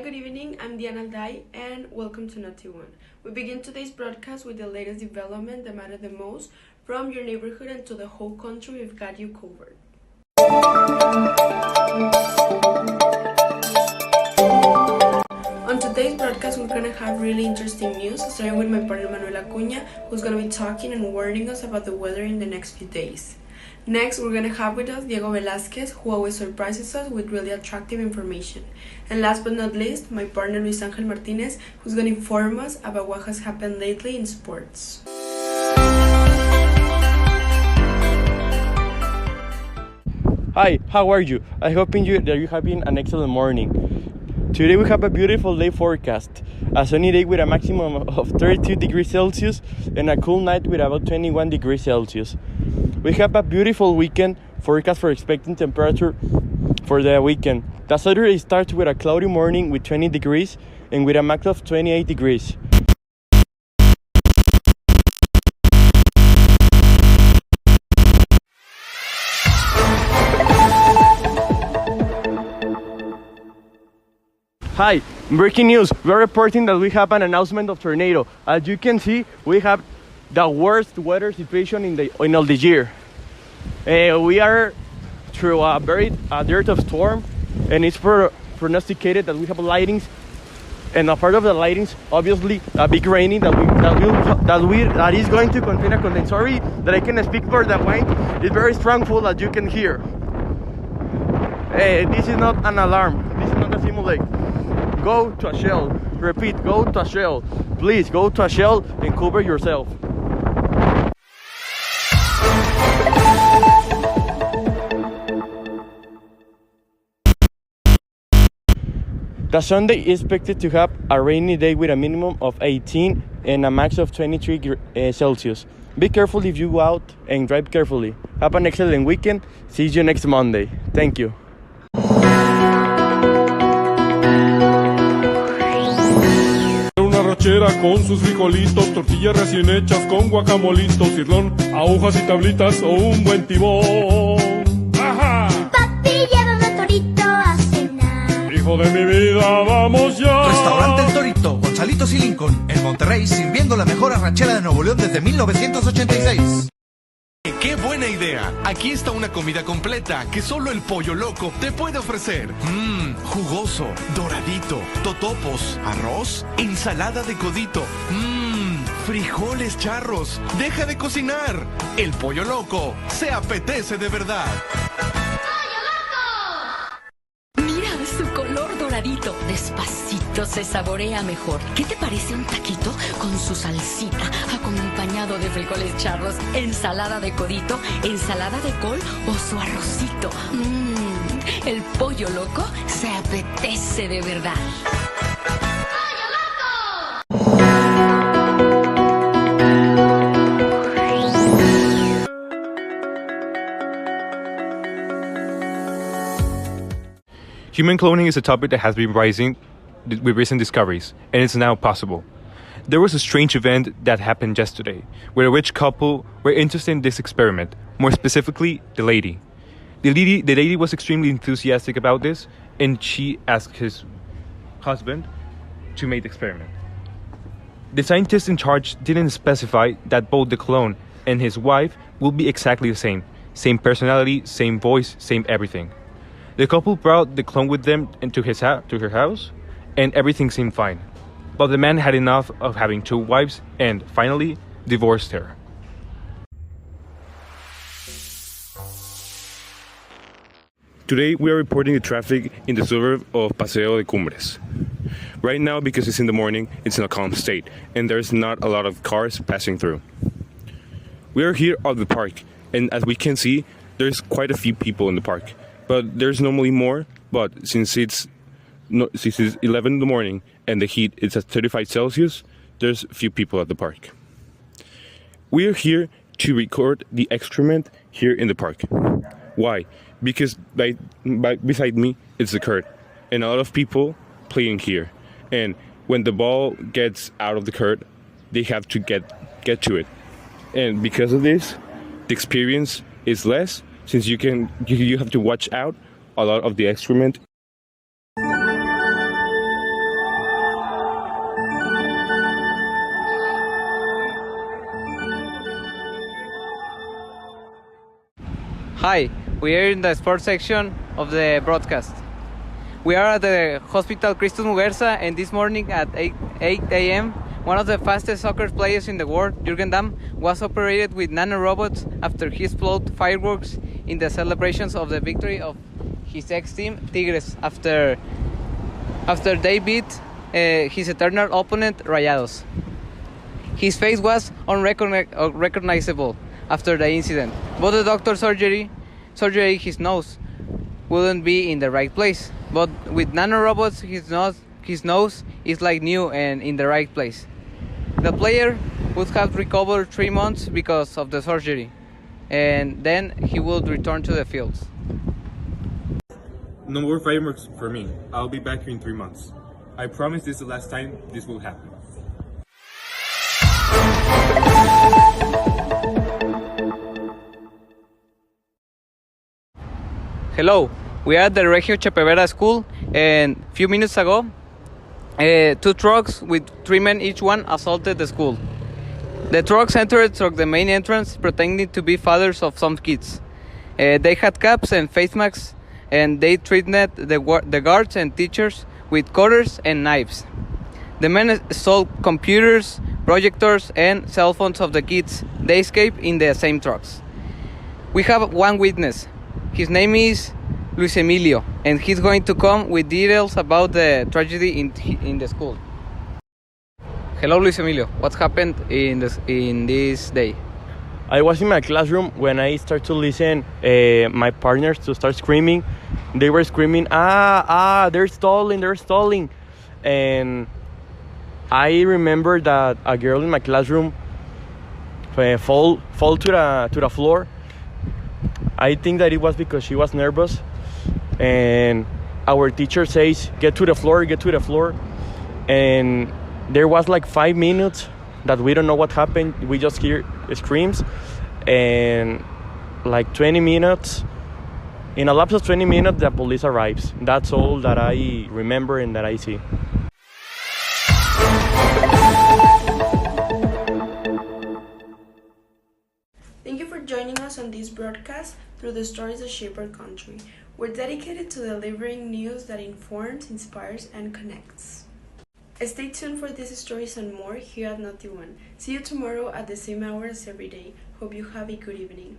good evening. I'm Diana Alday, and welcome to Naughty One. We begin today's broadcast with the latest development that matter the most from your neighborhood and to the whole country. We've got you covered. On today's broadcast, we're going to have really interesting news, starting with my partner Manuel Acuña, who's going to be talking and warning us about the weather in the next few days. Next, we're going to have with us Diego Velázquez, who always surprises us with really attractive information. And last but not least, my partner Luis Ángel Martinez, who's going to inform us about what has happened lately in sports. Hi, how are you? I hope that you're having an excellent morning. Today we have a beautiful day forecast. A sunny day with a maximum of 32 degrees Celsius and a cool night with about 21 degrees Celsius. We have a beautiful weekend forecast for expecting temperature for the weekend. The Saturday starts with a cloudy morning with 20 degrees and with a max of 28 degrees. Hi, breaking news. We are reporting that we have an announcement of tornado. As you can see, we have the worst weather situation in all the year. We are through a dirt of storm, and it's prognosticated that we have lightings, and a part of the lightings, obviously, a big raining that is going to contain a condensation. Sorry that I can speak for the wind. It's very strong, full, as you can hear. This is not an alarm. This is not a simulate. Go to a shell. Repeat, go to a shell. Please go to a shell and cover yourself. The Sunday is expected to have a rainy day with a minimum of 18 and a max of 23 Celsius. Be careful if you go out and drive carefully. Have an excellent weekend. See you next Monday. Thank you. Una rachera con sus frijolitos, tortillas recién hechas con guacamolitos, cirlón, agujas y tablitas o un buen timón. ¡Ajá! Papi, llévame al Torito a cenar. Hijo de mi vida, vamos ya. Restaurante El Torito, Gonzalitos y Lincoln, en Monterrey, sirviendo la mejor arrachera de Nuevo León desde 1986. ¡Qué buena idea! Aquí está una comida completa que solo el Pollo Loco te puede ofrecer. Jugoso, doradito, totopos, arroz, ensalada de codito, frijoles charros. ¡Deja de cocinar! El Pollo Loco se apetece de verdad. Mira su color doradito. Despacito se saborea mejor. ¿Qué te parece un taquito con su salsita, acompañado de frijoles charros, ensalada de codito, ensalada de col o su arrocito? El Pollo Loco se apetece de verdad. Human cloning is a topic that has been rising with recent discoveries, and it's now possible. There was a strange event that happened yesterday, where a rich couple were interested in this experiment, more specifically, the lady. The lady was extremely enthusiastic about this, and she asked his husband to make the experiment. The scientist in charge didn't specify that both the clone and his wife will be exactly the same. Same personality, same voice, same everything. The couple brought the clone with them into her house, and everything seemed fine. But the man had enough of having two wives and finally divorced her. Today we are reporting the traffic in the suburb of Paseo de Cumbres. Right now, because it's in the morning, it's in a calm state, and there's not a lot of cars passing through. We are here at the park, and as we can see, there's quite a few people in the park. But there's normally more, but since it's 11 in the morning and the heat is at 35 Celsius, there's few people at the park. We are here to record the excrement here in the park. Why? Because beside me it's the court, and a lot of people playing here. And when the ball gets out of the court, they have to get to it. And because of this, the experience is less, since you have to watch out a lot of the excrement. Hi, we are in the sports section of the broadcast. We are at the Hospital Christus Muguerza, and this morning at 8 a.m., one of the fastest soccer players in the world, Jürgen Damm, was operated with nanorobots after he exploded fireworks in the celebrations of the victory of his ex-team, Tigres, after they beat his eternal opponent, Rayados. His face was unrecognizable after the incident, but the doctor's surgery his nose wouldn't be in the right place. But with nanorobots, his nose is like new and in the right place. The player would have recovered 3 months because of the surgery, and then he would return to the fields. No more fireworks for me. I'll be back here in 3 months. I promise this is the last time this will happen. Hello, we are at the Regio Chapevera school, and a few minutes ago, 2 trucks with 3 men each one assaulted the school. The trucks entered through the main entrance, pretending to be fathers of some kids. They had caps and face masks, and they threatened the guards and teachers with cutters and knives. The men stole computers, projectors, and cell phones of the kids. They escaped in the same trucks. We have one witness. His name is Luis Emilio, and he's going to come with details about the tragedy in the school. Hello, Luis Emilio. What happened in this day? I was in my classroom when I started to listen my partners to start screaming. They were screaming, they're stalling. And I remember that a girl in my classroom fall to the floor. I think that it was because she was nervous, and our teacher says, get to the floor. And there was like 5 minutes that we don't know what happened. We just hear screams, and like 20 minutes, in a lapse of 20 minutes, the police arrives. That's all that I remember and that I see. Thank you for joining us on this broadcast through the stories that shape our country. We're dedicated to delivering news that informs, inspires, and connects. Stay tuned for these stories and more here at Noti One. See you tomorrow at the same hour as every day. Hope you have a good evening.